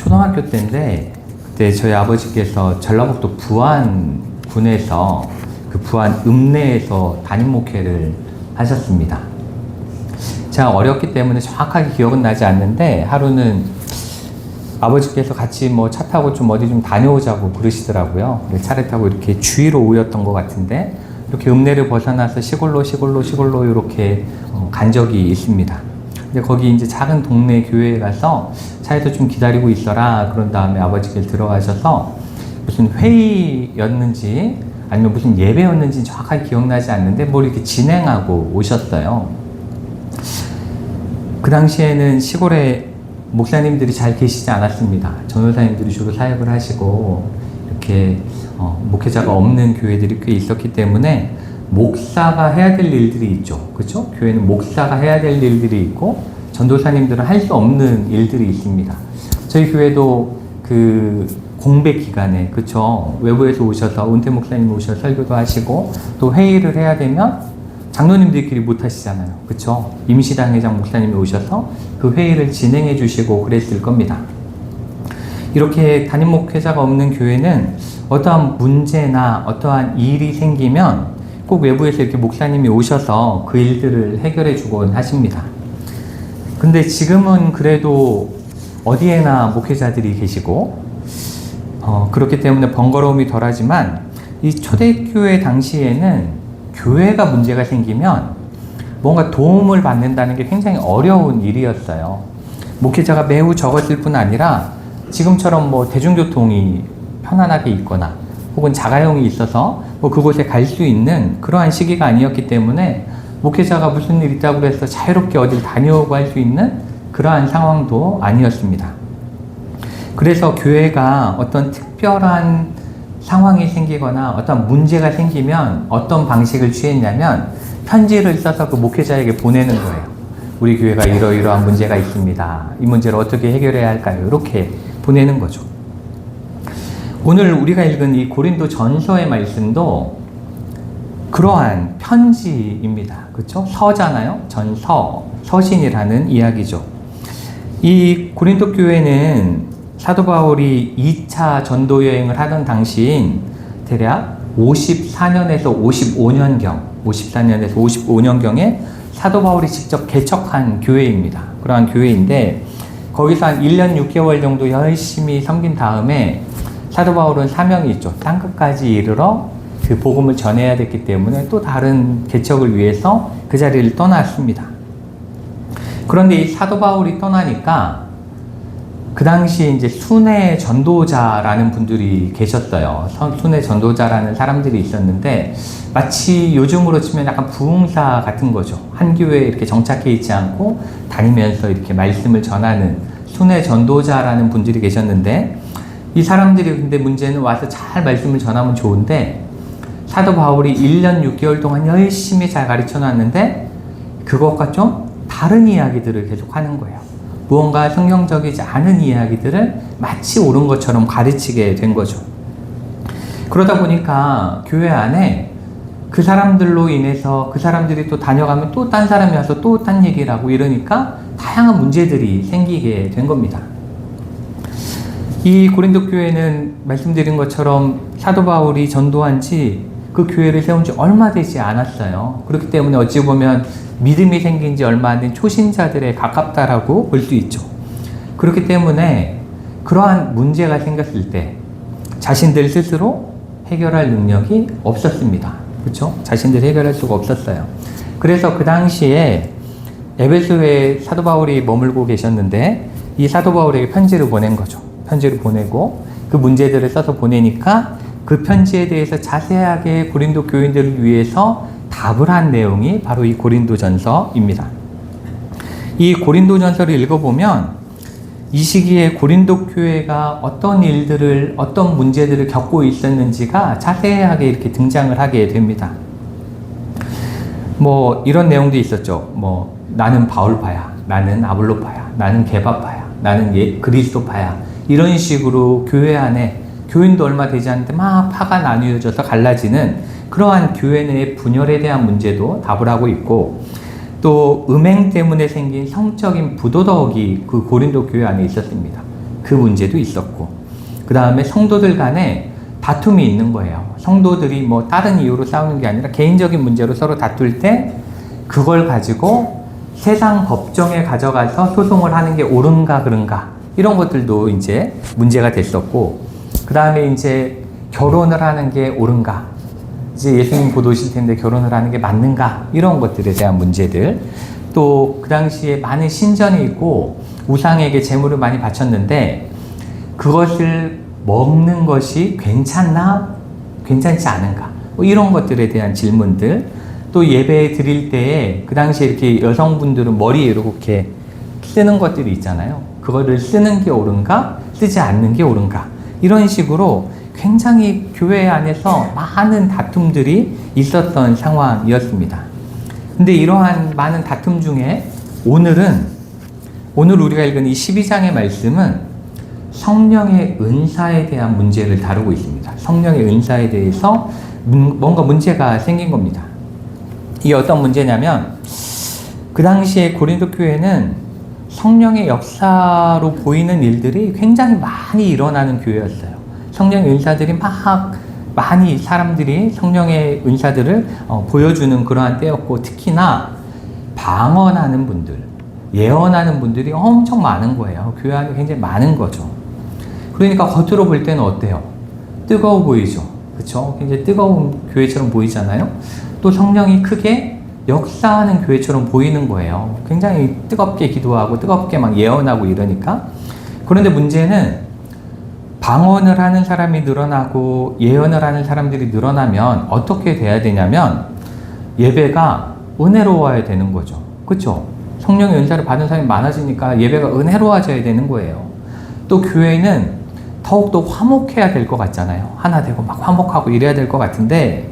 초등학교 때인데 그때 저희 아버지께서 전라북도 부안군에서 그 부안 읍내에서 담임 목회를 하셨습니다. 제가 어렸기 때문에 정확하게 기억은 나지 않는데 하루는 아버지께서 같이 뭐 차 타고 좀 어디 좀 다녀오자고 그러시더라고요. 차를 타고 이렇게 주위로 오였던 것 같은데 이렇게 읍내를 벗어나서 시골로 이렇게 간 적이 있습니다. 근데 거기 이제 작은 동네 교회에 가서 차에서 좀 기다리고 있어라 그런 다음에 아버지께서 들어가셔서 무슨 회의였는지 아니면 무슨 예배였는지 정확하게 기억나지 않는데 뭘 이렇게 진행하고 오셨어요. 그 당시에는 시골에 목사님들이 잘 계시지 않았습니다. 전도사님들이 주로 사역을 하시고 이렇게 목회자가 없는 교회들이 꽤 있었기 때문에 목사가 해야 될 일들이 있죠. 그렇죠? 교회는 목사가 해야 될 일들이 있고 전도사님들은 할 수 없는 일들이 있습니다. 저희 교회도 그 공백 기간에 그렇죠? 외부에서 오셔서 은퇴 목사님 오셔서 설교도 하시고 또 회의를 해야 되면 장로님들끼리 못 하시잖아요. 그렇죠? 임시당회장 목사님이 오셔서 그 회의를 진행해 주시고 그랬을 겁니다. 이렇게 담임 목회자가 없는 교회는 어떠한 문제나 어떠한 일이 생기면 꼭 외부에서 이렇게 목사님이 오셔서 그 일들을 해결해 주곤 하십니다. 근데 지금은 그래도 어디에나 목회자들이 계시고 그렇기 때문에 번거로움이 덜하지만 이 초대교회 당시에는 교회가 문제가 생기면 뭔가 도움을 받는다는 게 굉장히 어려운 일이었어요. 목회자가 매우 적었을 뿐 아니라 지금처럼 뭐 대중교통이 편안하게 있거나 혹은 자가용이 있어서 뭐 그곳에 갈 수 있는 그러한 시기가 아니었기 때문에 목회자가 무슨 일 있다고 해서 자유롭게 어딜 다녀오고 할 수 있는 그러한 상황도 아니었습니다. 그래서 교회가 어떤 특별한 상황이 생기거나 어떤 문제가 생기면 어떤 방식을 취했냐면 편지를 써서 그 목회자에게 보내는 거예요. 우리 교회가 이러이러한 문제가 있습니다. 이 문제를 어떻게 해결해야 할까요? 이렇게 보내는 거죠. 오늘 우리가 읽은 이 고린도 전서의 말씀도 그러한 편지입니다. 그렇죠? 서잖아요. 전서, 서신이라는 이야기죠. 이 고린도 교회는 사도 바울이 2차 전도 여행을 하던 당시인 대략 54년에서 55년경에 사도 바울이 직접 개척한 교회입니다. 그러한 교회인데 거기서 한 1년 6개월 정도 열심히 섬긴 다음에 사도 바울은 사명이 있죠. 땅끝까지 이르러 그 복음을 전해야 됐기 때문에 또 다른 개척을 위해서 그 자리를 떠났습니다. 그런데 이 사도 바울이 떠나니까 그 당시 이제 순회 전도자라는 분들이 계셨어요. 순회 전도자라는 사람들이 있었는데 마치 요즘으로 치면 약간 부흥사 같은 거죠. 한 교회에 이렇게 정착해 있지 않고 다니면서 이렇게 말씀을 전하는 순회 전도자라는 분들이 계셨는데 이 사람들이 근데 문제는 와서 잘 말씀을 전하면 좋은데 사도 바울이 1년 6개월 동안 열심히 잘 가르쳐 놨는데 그것과 좀 다른 이야기들을 계속 하는 거예요. 무언가 성경적이지 않은 이야기들을 마치 옳은 것처럼 가르치게 된 거죠. 그러다 보니까 교회 안에 그 사람들로 인해서 그 사람들이 또 다녀가면 또 딴 사람이 와서 또 딴 얘기를 하고 이러니까 다양한 문제들이 생기게 된 겁니다. 이 고린도 교회는 말씀드린 것처럼 사도 바울이 전도한 지 그 교회를 세운 지 얼마 되지 않았어요. 그렇기 때문에 어찌 보면 믿음이 생긴 지 얼마 안 된 초신자들에 가깝다라고 볼 수 있죠. 그렇기 때문에 그러한 문제가 생겼을 때 자신들 스스로 해결할 능력이 없었습니다. 그렇죠? 자신들이 해결할 수가 없었어요. 그래서 그 당시에 에베소에 사도 바울이 머물고 계셨는데 이 사도 바울에게 편지를 보낸 거죠. 편지를 보내고 그 문제들을 써서 보내니까 그 편지에 대해서 자세하게 고린도 교인들을 위해서 답을 한 내용이 바로 이 고린도전서입니다. 이 고린도전서를 읽어보면 이 시기에 고린도 교회가 어떤 일들을, 어떤 문제들을 겪고 있었는지가 자세하게 이렇게 등장을 하게 됩니다. 뭐 이런 내용도 있었죠. 뭐 나는 바울파야, 나는 아볼로파야, 나는 게바파야, 나는 그리스도파야. 이런 식으로 교회 안에 교인도 얼마 되지 않는데 막 파가 나뉘어져서 갈라지는 그러한 교회 내의 분열에 대한 문제도 답을 하고 있고 또 음행 때문에 생긴 성적인 부도덕이 그 고린도 교회 안에 있었습니다. 그 문제도 있었고, 그 다음에 성도들 간에 다툼이 있는 거예요. 성도들이 뭐 다른 이유로 싸우는 게 아니라 개인적인 문제로 서로 다툴 때 그걸 가지고 세상 법정에 가져가서 소송을 하는 게 옳은가 그른가 이런 것들도 이제 문제가 됐었고, 그 다음에 이제 결혼을 하는 게 옳은가, 이제 예수님 곧 오실 텐데 결혼을 하는 게 맞는가, 이런 것들에 대한 문제들. 또 그 당시에 많은 신전이 있고 우상에게 제물을 많이 바쳤는데 그것을 먹는 것이 괜찮나 괜찮지 않은가, 뭐 이런 것들에 대한 질문들. 또 예배 드릴 때에 그 당시에 이렇게 여성분들은 머리에 이렇게 쓰는 것들이 있잖아요. 그거를 쓰는 게 옳은가 쓰지 않는 게 옳은가, 이런 식으로 굉장히 교회 안에서 많은 다툼들이 있었던 상황이었습니다. 근데 이러한 많은 다툼 중에 오늘 우리가 읽은 이 12장의 말씀은 성령의 은사에 대한 문제를 다루고 있습니다. 성령의 은사에 대해서 뭔가 문제가 생긴 겁니다. 이게 어떤 문제냐면, 그 당시에 고린도 교회는 성령의 역사로 보이는 일들이 굉장히 많이 일어나는 교회였어요. 성령의 은사들이 많이 사람들이 성령의 은사들을 보여주는 그러한 때였고, 특히나 방언하는 분들, 예언하는 분들이 엄청 많은 거예요. 교회 안에 굉장히 많은 거죠. 그러니까 겉으로 볼 때는 어때요? 뜨거워 보이죠. 그렇죠? 굉장히 뜨거운 교회처럼 보이잖아요. 또 성령이 크게 역사하는 교회처럼 보이는 거예요. 굉장히 뜨겁게 기도하고 뜨겁게 막 예언하고 이러니까. 그런데 문제는 방언을 하는 사람이 늘어나고 예언을 하는 사람들이 늘어나면 어떻게 돼야 되냐면 예배가 은혜로워야 되는 거죠. 그렇죠? 성령의 은사를 받은 사람이 많아지니까 예배가 은혜로워져야 되는 거예요. 또 교회는 더욱더 화목해야 될 것 같잖아요. 하나 되고 막 화목하고 이래야 될 것 같은데,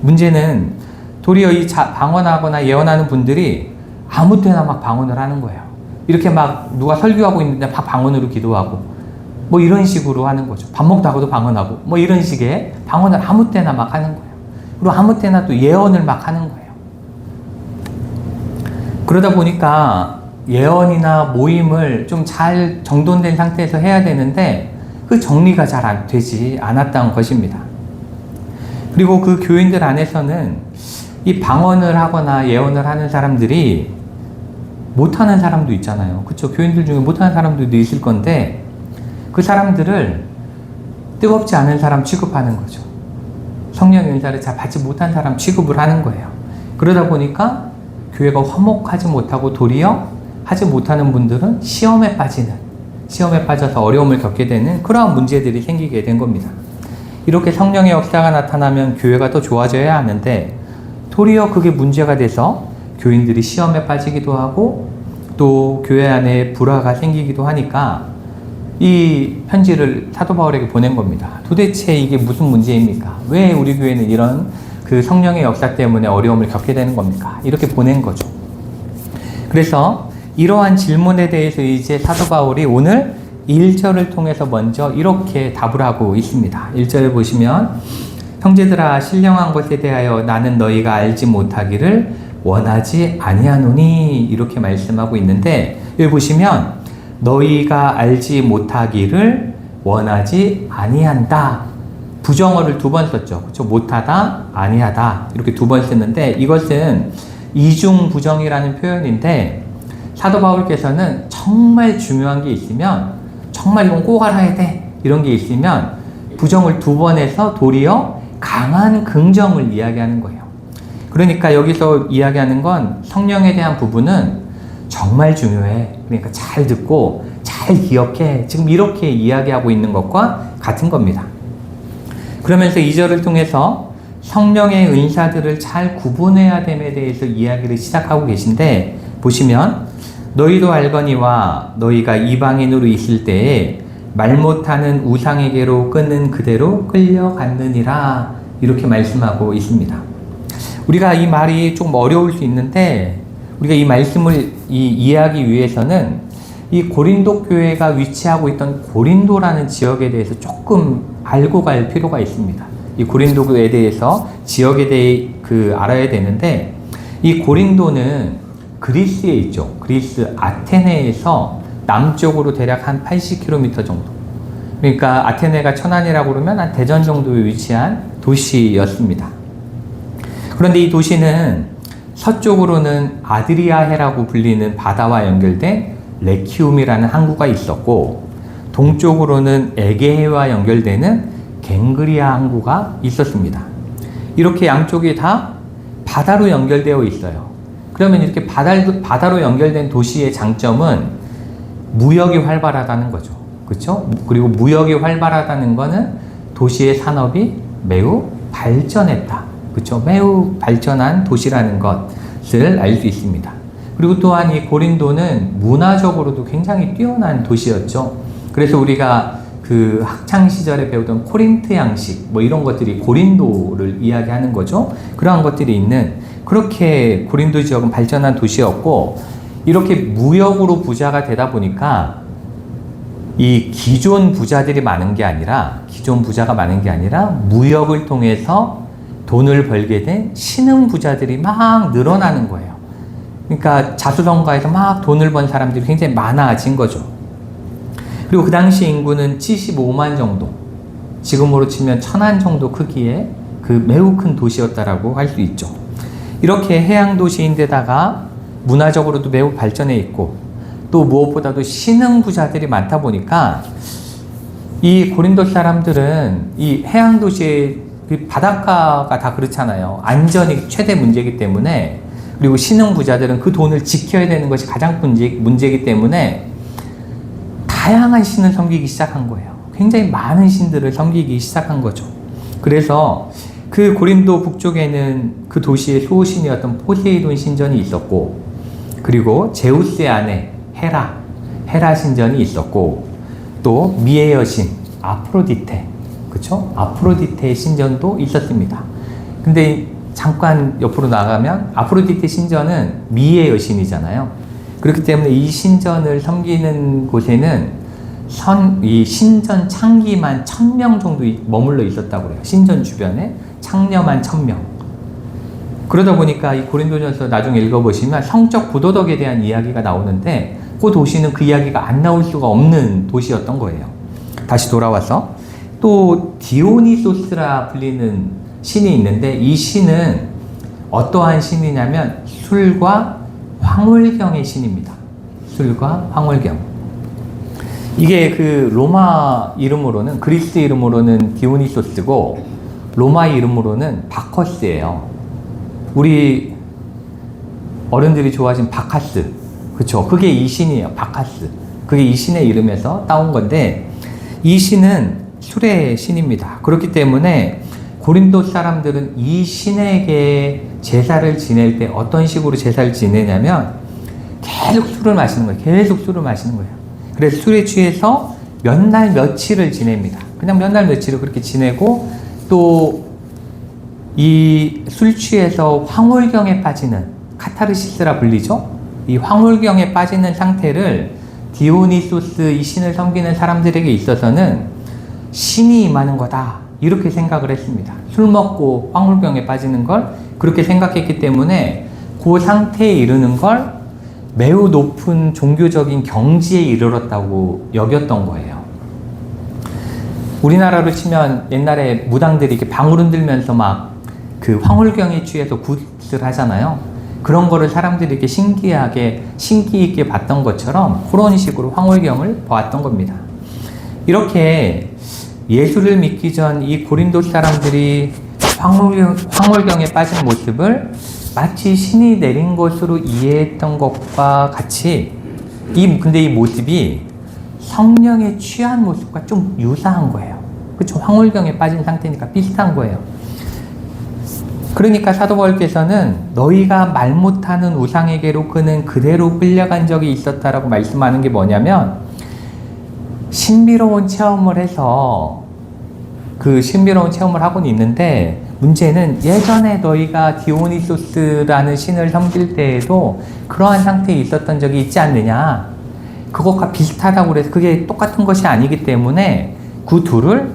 문제는 도리어 이 방언하거나 예언하는 분들이 아무 때나 막 방언을 하는 거예요. 이렇게 막 누가 설교하고 있는데 막 방언으로 기도하고 뭐 이런 식으로 하는 거죠. 밥 먹다가도 방언하고 뭐 이런 식의 방언을 아무 때나 막 하는 거예요. 그리고 아무 때나 또 예언을 막 하는 거예요. 그러다 보니까 예언이나 모임을 좀 잘 정돈된 상태에서 해야 되는데 그 정리가 잘 되지 않았던 것입니다. 그리고 그 교인들 안에서는 이 방언을 하거나 예언을 하는 사람들이 못하는 사람도 있잖아요. 그렇죠? 교인들 중에 못하는 사람들도 있을 건데 그 사람들을 뜨겁지 않은 사람 취급하는 거죠. 성령의 은사를 잘 받지 못한 사람 취급을 하는 거예요. 그러다 보니까 교회가 화목하지 못하고 도리어 하지 못하는 분들은 시험에 빠져서 어려움을 겪게 되는 그러한 문제들이 생기게 된 겁니다. 이렇게 성령의 역사가 나타나면 교회가 더 좋아져야 하는데 도리어 그게 문제가 돼서 교인들이 시험에 빠지기도 하고 또 교회 안에 불화가 생기기도 하니까 이 편지를 사도 바울에게 보낸 겁니다. 도대체 이게 무슨 문제입니까? 왜 우리 교회는 이런 그 성령의 역사 때문에 어려움을 겪게 되는 겁니까? 이렇게 보낸 거죠. 그래서 이러한 질문에 대해서 이제 사도 바울이 오늘 1절을 통해서 먼저 이렇게 답을 하고 있습니다. 1절에 보시면 형제들아 신령한 것에 대하여 나는 너희가 알지 못하기를 원하지 아니하노니 이렇게 말씀하고 있는데 여기 보시면 너희가 알지 못하기를 원하지 아니한다. 부정어를 2번 썼죠. 그렇죠? 못하다, 아니하다 이렇게 2번 썼는데 이것은 이중 부정이라는 표현인데 사도 바울께서는 정말 중요한 게 있으면 정말 이건 꼭 알아야 돼 이런 게 있으면 부정을 2번 해서 도리어 강한 긍정을 이야기하는 거예요. 그러니까 여기서 이야기하는 건 성령에 대한 부분은 정말 중요해. 그러니까 잘 듣고 잘 기억해. 지금 이렇게 이야기하고 있는 것과 같은 겁니다. 그러면서 2절을 통해서 성령의 은사들을 잘 구분해야 됨에 대해서 이야기를 시작하고 계신데 보시면 너희도 알거니와 너희가 이방인으로 있을 때에 말 못하는 우상에게로 끄는 그대로 끌려갔느니라 이렇게 말씀하고 있습니다. 우리가 이 말이 좀 어려울 수 있는데 우리가 이 말씀을 이해하기 위해서는 이 고린도 교회가 위치하고 있던 고린도라는 지역에 대해서 조금 알고 갈 필요가 있습니다. 이 고린도 교회에 대해서 지역에 대해 알아야 되는데 이 고린도는 그리스에 있죠. 그리스 아테네에서 남쪽으로 대략 한 80km 정도. 그러니까 아테네가 천안이라고 그러면 한 대전 정도에 위치한 도시였습니다. 그런데 이 도시는 서쪽으로는 아드리아해라고 불리는 바다와 연결된 레키움이라는 항구가 있었고, 동쪽으로는 에게해와 연결되는 갱그리아 항구가 있었습니다. 이렇게 양쪽이 다 바다로 연결되어 있어요. 그러면 이렇게 바다로 연결된 도시의 장점은 무역이 활발하다는 거죠. 그렇죠? 그리고 무역이 활발하다는 거는 도시의 산업이 매우 발전했다. 그렇죠? 매우 발전한 도시라는 것을 알 수 있습니다. 그리고 또한 이 고린도는 문화적으로도 굉장히 뛰어난 도시였죠. 그래서 우리가 그 학창 시절에 배우던 코린트 양식 뭐 이런 것들이 고린도를 이야기하는 거죠. 그러한 것들이 있는, 그렇게 고린도 지역은 발전한 도시였고, 이렇게 무역으로 부자가 되다 보니까 이 기존 부자들이 많은 게 아니라, 기존 부자가 많은 게 아니라 무역을 통해서 돈을 벌게 된 신흥 부자들이 막 늘어나는 거예요. 그러니까 자수성가에서 막 돈을 번 사람들이 굉장히 많아진 거죠. 그리고 그 당시 인구는 75만 정도, 지금으로 치면 천안 정도 크기의 그 매우 큰 도시였다라고 할 수 있죠. 이렇게 해양 도시인데다가 문화적으로도 매우 발전해 있고, 또 무엇보다도 신흥 부자들이 많다 보니까 이 고린도 사람들은 이 해양 도시의 그 바닷가가 다 그렇잖아요. 안전이 최대 문제이기 때문에, 그리고 신흥 부자들은 그 돈을 지켜야 되는 것이 가장 문제이기 때문에 다양한 신을 섬기기 시작한 거예요. 굉장히 많은 신들을 섬기기 시작한 거죠. 그래서 그 고린도 북쪽에는 그 도시의 수호신이었던 포세이돈 신전이 있었고, 그리고 제우스의 아내 헤라 신전이 있었고, 또 미의 여신 아프로디테, 그쵸? 아프로디테의 신전도 있었습니다. 근데 잠깐 옆으로 나가면 아프로디테 신전은 미의 여신이잖아요. 그렇기 때문에 이 신전을 섬기는 곳에는 이 신전 창기만 1000명 정도 머물러 있었다고 해요. 신전 주변에 창녀만 1000명. 그러다 보니까 이 고린도전서 나중에 읽어보시면 성적 부도덕에 대한 이야기가 나오는데, 그 도시는 그 이야기가 안 나올 수가 없는 도시였던 거예요. 다시 돌아와서 또 디오니소스라 불리는 신이 있는데, 이 신은 어떠한 신이냐면 술과 황홀경의 신입니다. 술과 황홀경. 이게 그 로마 이름으로는, 그리스 이름으로는 디오니소스고 로마 이름으로는 바커스예요. 우리 어른들이 좋아하시는 바카스, 그쵸? 그게 이 신이에요. 바카스. 그게 이 신의 이름에서 따온 건데, 이 신은 술의 신입니다. 그렇기 때문에 고린도 사람들은 이 신에게 제사를 지낼 때 어떤 식으로 제사를 지내냐면 계속 술을 마시는 거예요. 계속 술을 마시는 거예요. 그래서 술에 취해서 몇 날 며칠을 지냅니다. 그냥 몇 날 며칠을 그렇게 지내고, 또 이 술 취해서 황홀경에 빠지는, 카타르시스라 불리죠. 이 황홀경에 빠지는 상태를 디오니소스, 이 신을 섬기는 사람들에게 있어서는 신이 임하는 거다, 이렇게 생각을 했습니다. 술 먹고 황홀경에 빠지는 걸 그렇게 생각했기 때문에 그 상태에 이르는 걸 매우 높은 종교적인 경지에 이르렀다고 여겼던 거예요. 우리나라로 치면 옛날에 무당들이 이렇게 방울 흔들면서 막 그 황홀경에 취해서 굿을 하잖아요. 그런 거를 사람들이 이렇게 신기 있게 봤던 것처럼 그런 식으로 황홀경을 보았던 겁니다. 이렇게 예수를 믿기 전 이 고린도 사람들이 황홀경에 빠진 모습을 마치 신이 내린 것으로 이해했던 것과 같이, 근데 이 모습이 성령에 취한 모습과 좀 유사한 거예요. 그렇죠? 황홀경에 빠진 상태니까 비슷한 거예요. 그러니까 사도 바울께서는 너희가 말 못하는 우상에게로 그는 그대로 끌려간 적이 있었다라고 말씀하는 게 뭐냐면, 신비로운 체험을 해서 그 신비로운 체험을 하고는 있는데, 문제는 예전에 너희가 디오니소스라는 신을 섬길 때에도 그러한 상태에 있었던 적이 있지 않느냐, 그것과 비슷하다고 그래서 그게 똑같은 것이 아니기 때문에 그 둘을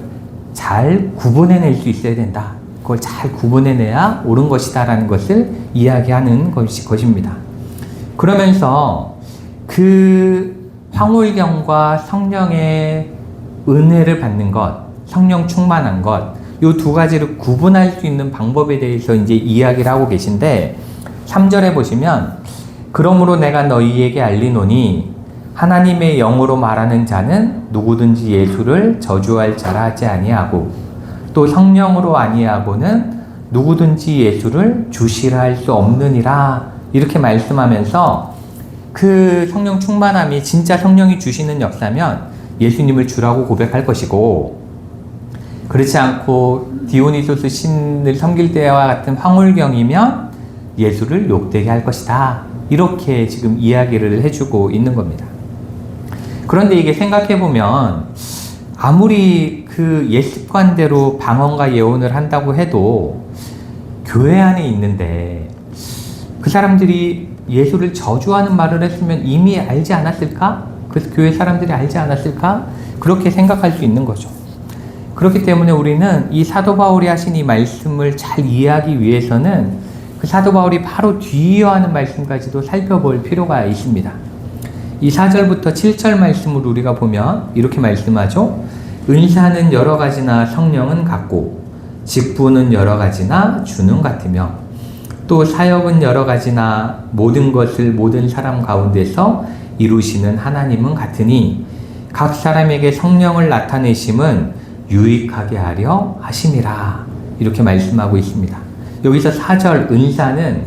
잘 구분해낼 수 있어야 된다. 그걸 잘 구분해내야 옳은 것이다 라는 것을 이야기하는 것입니다. 그러면서 그 황홀경과 성령의 은혜를 받는 것, 성령 충만한 것, 이 두 가지를 구분할 수 있는 방법에 대해서 이제 이야기를 하고 계신데, 3절에 보시면, 그러므로 내가 너희에게 알리노니, 하나님의 영으로 말하는 자는 누구든지 예수를 저주할 자라 하지 아니하고, 또 성령으로 아니하고는 누구든지 예수를 주시라 할 수 없느니라. 이렇게 말씀하면서, 그 성령 충만함이 진짜 성령이 주시는 역사면 예수님을 주라고 고백할 것이고, 그렇지 않고 디오니소스 신을 섬길 때와 같은 황홀경이면 예수를 욕되게 할 것이다. 이렇게 지금 이야기를 해주고 있는 겁니다. 그런데 이게 생각해보면 아무리 그 옛 습관대로 방언과 예언을 한다고 해도 교회 안에 있는데 그 사람들이 예수를 저주하는 말을 했으면 이미 알지 않았을까? 그래서 교회 사람들이 알지 않았을까? 그렇게 생각할 수 있는 거죠. 그렇기 때문에 우리는 이 사도 바울이 하신 이 말씀을 잘 이해하기 위해서는 그 사도 바울이 바로 뒤이어하는 말씀까지도 살펴볼 필요가 있습니다. 이 4절부터 7절 말씀을 우리가 보면 이렇게 말씀하죠. 은사는 여러 가지나 성령은 같고 직분은 여러 가지나 주는 같으며 또 사역은 여러 가지나 모든 것을 모든 사람 가운데서 이루시는 하나님은 같으니 각 사람에게 성령을 나타내심은 유익하게 하려 하심이라. 이렇게 말씀하고 있습니다. 여기서 4절 은사는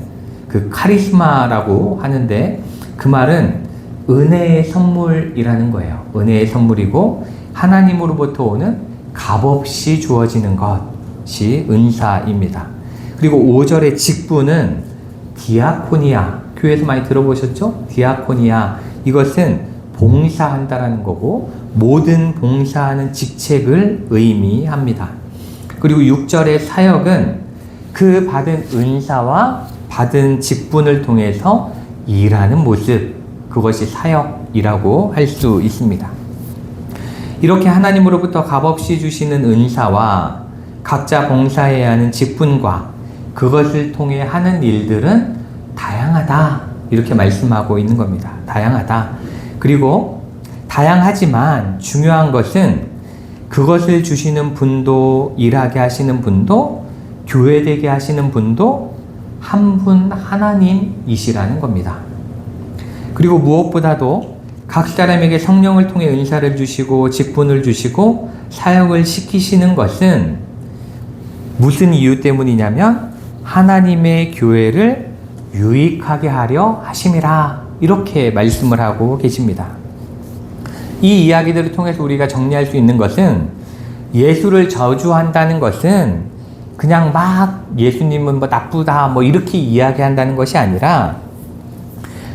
그 카리스마라고 하는데 그 말은 은혜의 선물이라는 거예요. 은혜의 선물이고 하나님으로부터 오는 값없이 주어지는 것이 은사입니다. 그리고 5절의 직분은 디아코니아. 교회에서 많이 들어보셨죠? 디아코니아. 이것은 봉사한다라는 거고 모든 봉사하는 직책을 의미합니다. 그리고 6절의 사역은 그 받은 은사와 받은 직분을 통해서 일하는 모습, 그것이 사역이라고 할 수 있습니다. 이렇게 하나님으로부터 값없이 주시는 은사와 각자 봉사해야 하는 직분과 그것을 통해 하는 일들은 다양하다. 이렇게 말씀하고 있는 겁니다. 다양하다. 그리고 다양하지만 중요한 것은 그것을 주시는 분도, 일하게 하시는 분도, 교회되게 하시는 분도 한 분 하나님이시라는 겁니다. 그리고 무엇보다도 각 사람에게 성령을 통해 은사를 주시고 직분을 주시고 사역을 시키시는 것은 무슨 이유 때문이냐면 하나님의 교회를 유익하게 하려 하심이라. 이렇게 말씀을 하고 계십니다. 이 이야기들을 통해서 우리가 정리할 수 있는 것은 예수를 저주한다는 것은 그냥 막 예수님은 뭐 나쁘다 뭐 이렇게 이야기한다는 것이 아니라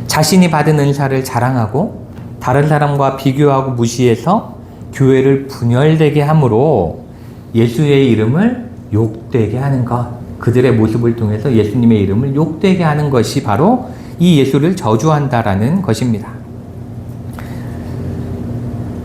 자신이 받은 은사를 자랑하고 다른 사람과 비교하고 무시해서 교회를 분열되게 함으로 예수의 이름을 욕되게 하는 것, 그들의 모습을 통해서 예수님의 이름을 욕되게 하는 것이 바로 이 예수를 저주한다라는 것입니다.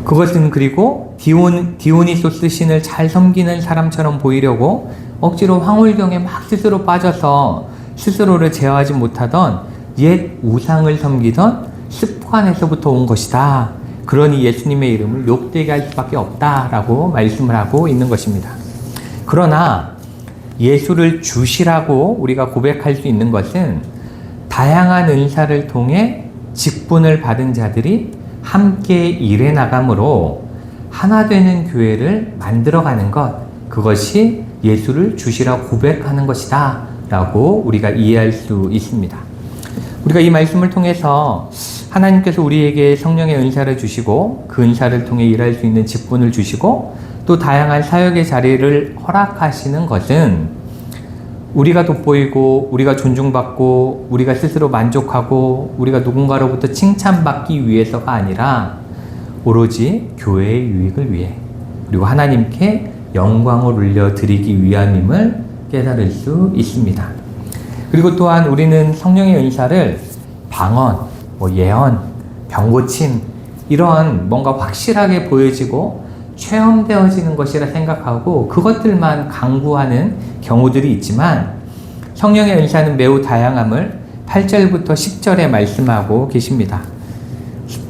그것은 그리고 디오니소스 신을 잘 섬기는 사람처럼 보이려고 억지로 황홀경에 막 스스로 빠져서 스스로를 제어하지 못하던 옛 우상을 섬기던 습관에서부터 온 것이다. 그러니 예수님의 이름을 욕되게 할 수밖에 없다라고 말씀을 하고 있는 것입니다. 그러나 예수를 주시라고 우리가 고백할 수 있는 것은 다양한 은사를 통해 직분을 받은 자들이 함께 일해 나감으로 하나 되는 교회를 만들어가는 것, 그것이 예수를 주시라고 고백하는 것이다 라고 우리가 이해할 수 있습니다. 우리가 이 말씀을 통해서 하나님께서 우리에게 성령의 은사를 주시고 그 은사를 통해 일할 수 있는 직분을 주시고 또 다양한 사역의 자리를 허락하시는 것은 우리가 돋보이고 우리가 존중받고 우리가 스스로 만족하고 우리가 누군가로부터 칭찬받기 위해서가 아니라 오로지 교회의 유익을 위해 그리고 하나님께 영광을 올려드리기 위함임을 깨달을 수 있습니다. 그리고 또한 우리는 성령의 은사를 방언, 예언, 병고침 이런 뭔가 확실하게 보여지고 체험되어지는 것이라 생각하고 그것들만 강구하는 경우들이 있지만 성령의 은사는 매우 다양함을 8절부터 10절에 말씀하고 계십니다.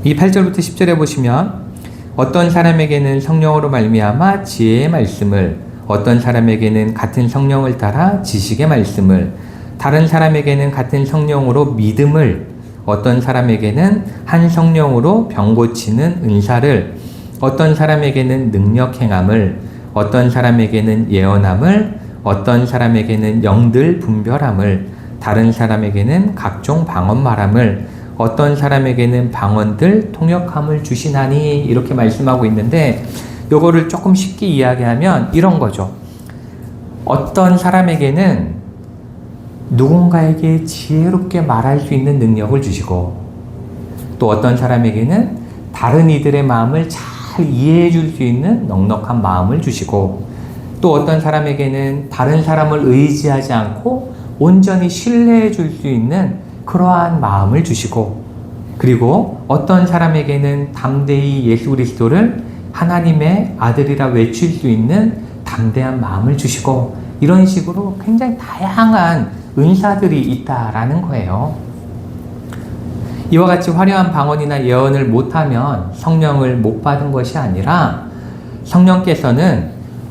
이 8절부터 10절에 보시면 어떤 사람에게는 성령으로 말미암아 지혜의 말씀을, 어떤 사람에게는 같은 성령을 따라 지식의 말씀을, 다른 사람에게는 같은 성령으로 믿음을, 어떤 사람에게는 한 성령으로 병 고치는 은사를, 어떤 사람에게는 능력 행함을, 어떤 사람에게는 예언함을, 어떤 사람에게는 영들 분별함을, 다른 사람에게는 각종 방언 말함을, 어떤 사람에게는 방언들 통역함을 주시나니, 이렇게 말씀하고 있는데, 요거를 조금 쉽게 이야기하면 이런 거죠. 어떤 사람에게는 누군가에게 지혜롭게 말할 수 있는 능력을 주시고, 또 어떤 사람에게는 다른 이들의 마음을 잘 이해해 줄 수 있는 넉넉한 마음을 주시고, 또 어떤 사람에게는 다른 사람을 의지하지 않고 온전히 신뢰해 줄 수 있는 그러한 마음을 주시고, 그리고 어떤 사람에게는 담대히 예수 그리스도를 하나님의 아들이라 외칠 수 있는 담대한 마음을 주시고, 이런 식으로 굉장히 다양한 은사들이 있다라는 거예요. 이와 같이 화려한 방언이나 예언을 못하면 성령을 못 받은 것이 아니라, 성령께서는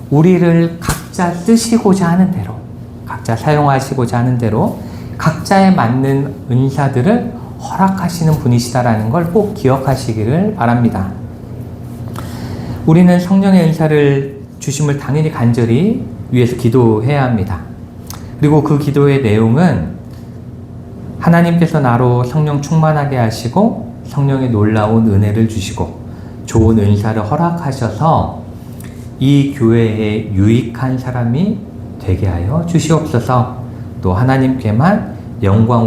우리를 각자 쓰시고자 하는 대로, 각자 사용하시고자 하는 대로 각자에 맞는 은사들을 허락하시는 분이시다라는 걸 꼭 기억하시기를 바랍니다. 우리는 성령의 은사를 주심을 당연히 간절히 위해서 기도해야 합니다. 그리고 그 기도의 내용은 하나님께서 나로 성령 충만하게 하시고 성령의 놀라운 은혜를 주시고 좋은 은사를 허락하셔서 이 교회에 유익한 사람이 되게 하여 주시옵소서. 또 하나님께만 영광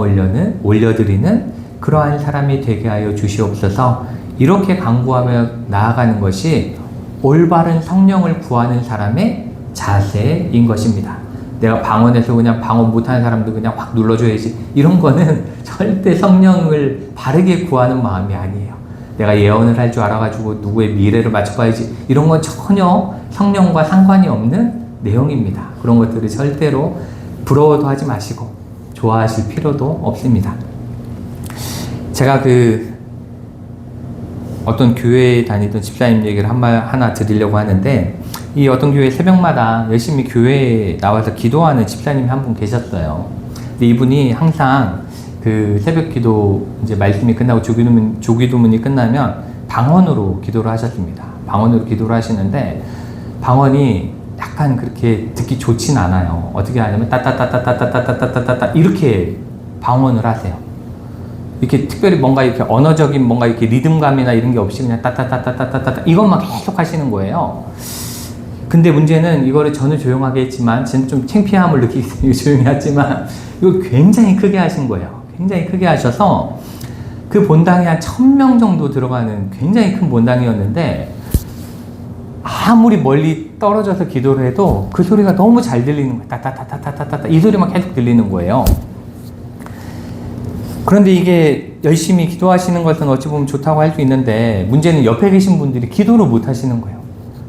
올려드리는 그러한 사람이 되게 하여 주시옵소서. 이렇게 간구하며 나아가는 것이 올바른 성령을 구하는 사람의 자세인 것입니다. 내가 방언에서 그냥 방언 못하는 사람도 그냥 확 눌러줘야지, 이런 거는 절대 성령을 바르게 구하는 마음이 아니에요. 내가 예언을 할 줄 알아가지고 누구의 미래를 맞춰봐야지, 이런 건 전혀 성령과 상관이 없는 내용입니다. 그런 것들을 절대로 부러워도 하지 마시고 좋아하실 필요도 없습니다. 제가 어떤 교회에 다니던 집사님 얘기를 하나 드리려고 하는데, 이 어떤 교회 새벽마다 열심히 교회에 나와서 기도하는 집사님이 한 분 계셨어요. 근데 이분이 항상 그 새벽 기도 이제 말씀이 끝나고 조기도문이 끝나면 방언으로 기도를 하셨습니다. 방언으로 기도를 하시는데 방언이 약간 그렇게 듣기 좋진 않아요. 어떻게 하냐면 따따따따따따따따따따 이렇게 방언을 하세요. 이렇게 특별히 뭔가 이렇게 언어적인 뭔가 이렇게 리듬감이나 이런 게 없이 그냥 따따따따따따따 이것만 계속 하시는 거예요. 근데 문제는 이거를 저는 조용하게 했지만, 저는 좀 창피함을 느끼기 때문에 조용히 했지만, 이걸 굉장히 크게 하신 거예요. 굉장히 크게 하셔서, 그 본당이 한 1000명 정도 들어가는 굉장히 큰 본당이었는데, 아무리 멀리 떨어져서 기도를 해도 그 소리가 너무 잘 들리는 거예요. 따따따따따따따 이 소리만 계속 들리는 거예요. 그런데 이게 열심히 기도하시는 것은 어찌 보면 좋다고 할 수 있는데, 문제는 옆에 계신 분들이 기도를 못 하시는 거예요.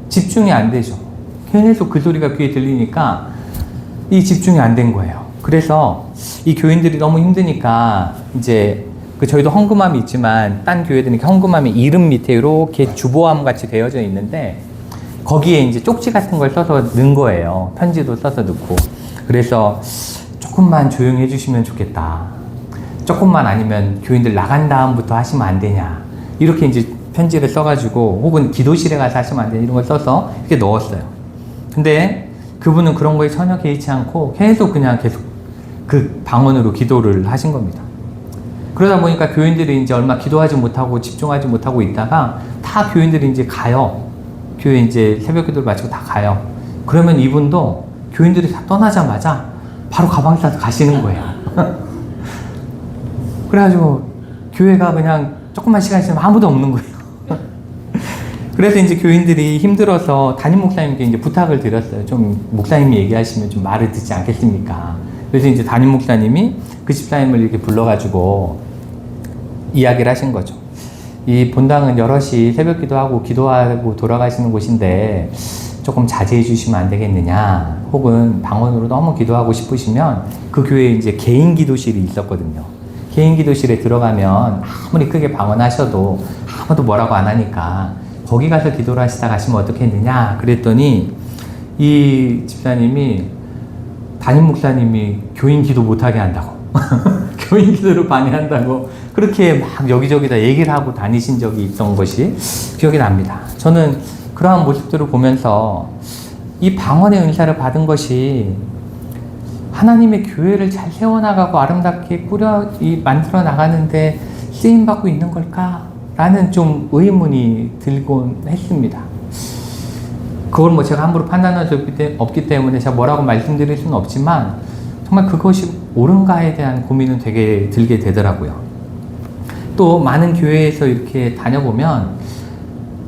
집중이 안 되죠. 계속 그 소리가 귀에 들리니까 이 집중이 안 된 거예요. 그래서 이 교인들이 너무 힘드니까 이제 저희도 헌금함이 있지만 딴 교회들은 헌금함이 이름 밑에 이렇게 주보함 같이 되어져 있는데 거기에 이제 쪽지 같은 걸 써서 넣은 거예요. 편지도 써서 넣고. 그래서 조금만 조용히 해주시면 좋겠다. 조금만, 아니면 교인들 나간 다음부터 하시면 안 되냐. 이렇게 이제 편지를 써가지고, 혹은 기도실에 가서 하시면 안 되냐, 이런 걸 써서 이렇게 넣었어요. 근데 그분은 그런 거에 전혀 개의치 않고 계속 그 방언으로 기도를 하신 겁니다. 그러다 보니까 교인들이 이제 얼마 기도하지 못하고 집중하지 못하고 있다가 다 교인들이 이제 가요. 교회 이제 새벽 기도를 마치고 다 가요. 그러면 이분도 교인들이 다 떠나자마자 바로 가방 싸서 가시는 거예요. 그래가지고 교회가 그냥 조금만 시간 있으면 아무도 없는 거예요. 그래서 이제 교인들이 힘들어서 담임 목사님께 이제 부탁을 드렸어요. 좀 목사님이 얘기하시면 좀 말을 듣지 않겠습니까? 그래서 이제 담임 목사님이 그 집사님을 이렇게 불러가지고 이야기를 하신 거죠. 이 본당은 여럿이 새벽 기도하고 돌아가시는 곳인데 조금 자제해 주시면 안 되겠느냐, 혹은 방언으로 너무 기도하고 싶으시면 그 교회에 이제 개인 기도실이 있었거든요. 개인 기도실에 들어가면 아무리 크게 방언하셔도 아무도 뭐라고 안 하니까 거기 가서 기도를 하시다 가시면 어떻게 했느냐 그랬더니 이 집사님이 담임 목사님이 교인 기도 못하게 한다고 교인 기도를 방해한다고 그렇게 막 여기저기다 얘기를 하고 다니신 적이 있던 것이 기억이 납니다. 저는 그러한 모습들을 보면서 이 방언의 은사를 받은 것이 하나님의 교회를 잘 세워나가고 아름답게 만들어 나가는데 쓰임받고 있는 걸까라는 좀 의문이 들곤 했습니다. 그걸 뭐 제가 함부로 판단할 수 없기 때문에 제가 뭐라고 말씀드릴 수는 없지만 정말 그것이 옳은가에 대한 고민은 되게 들게 되더라고요. 또 많은 교회에서 이렇게 다녀보면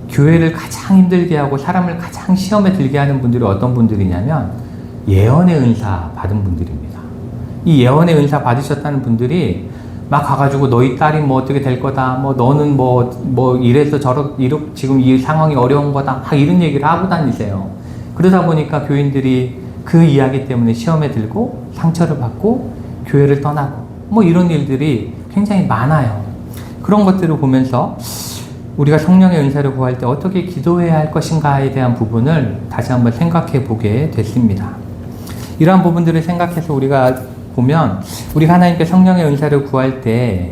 교회를 가장 힘들게 하고 사람을 가장 시험에 들게 하는 분들이 어떤 분들이냐면 예언의 은사 받은 분들입니다. 이 예언의 은사 받으셨다는 분들이 막 가가지고 너희 딸이 뭐 어떻게 될 거다, 뭐 너는 뭐 이래서 지금 이 상황이 어려운 거다, 막 이런 얘기를 하고 다니세요. 그러다 보니까 교인들이 그 이야기 때문에 시험에 들고 상처를 받고 교회를 떠나고 뭐 이런 일들이 굉장히 많아요. 그런 것들을 보면서 우리가 성령의 은사를 구할 때 어떻게 기도해야 할 것인가에 대한 부분을 다시 한번 생각해 보게 됐습니다. 이러한 부분들을 생각해서 우리가 보면 우리가 하나님께 성령의 은사를 구할 때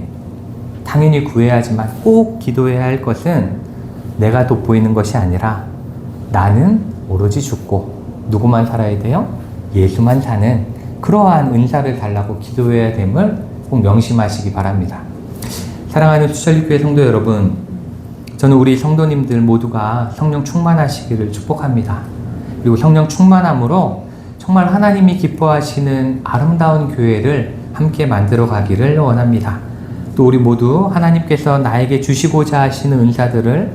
당연히 구해야 하지만 꼭 기도해야 할 것은 내가 돋보이는 것이 아니라 나는 오로지 죽고 누구만 살아야 돼요? 예수만 사는 그러한 은사를 달라고 기도해야 됨을 꼭 명심하시기 바랍니다. 사랑하는 수철교회 성도 여러분, 저는 우리 성도님들 모두가 성령 충만하시기를 축복합니다. 그리고 성령 충만함으로 정말 하나님이 기뻐하시는 아름다운 교회를 함께 만들어 가기를 원합니다. 또 우리 모두 하나님께서 나에게 주시고자 하시는 은사들을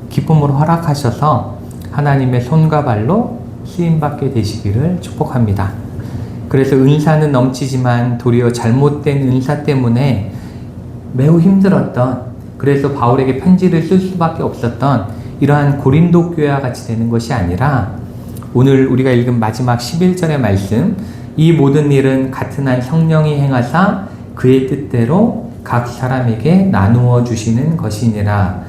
기쁨으로 허락하셔서 하나님의 손과 발로 쓰임받게 되시기를 축복합니다. 그래서 은사는 넘치지만 도리어 잘못된 은사 때문에 매우 힘들었던, 그래서 바울에게 편지를 쓸 수밖에 없었던 이러한 고린도 교회와 같이 되는 것이 아니라 오늘 우리가 읽은 마지막 11절의 말씀, 이 모든 일은 같은 한 성령이 행하사 그의 뜻대로 각 사람에게 나누어 주시는 것이니라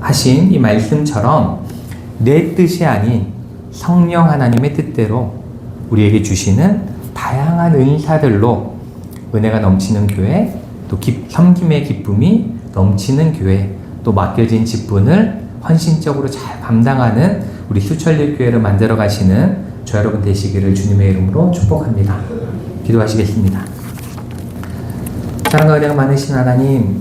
하신 이 말씀처럼 내 뜻이 아닌 성령 하나님의 뜻대로 우리에게 주시는 다양한 은사들로 은혜가 넘치는 교회, 또 섬김의 기쁨이 넘치는 교회, 또 맡겨진 직분을 헌신적으로 잘 감당하는 우리 수천리 교회를 만들어 가시는 저 여러분 되시기를 주님의 이름으로 축복합니다. 기도하시겠습니다. 사랑과 은혜가 많으신 하나님,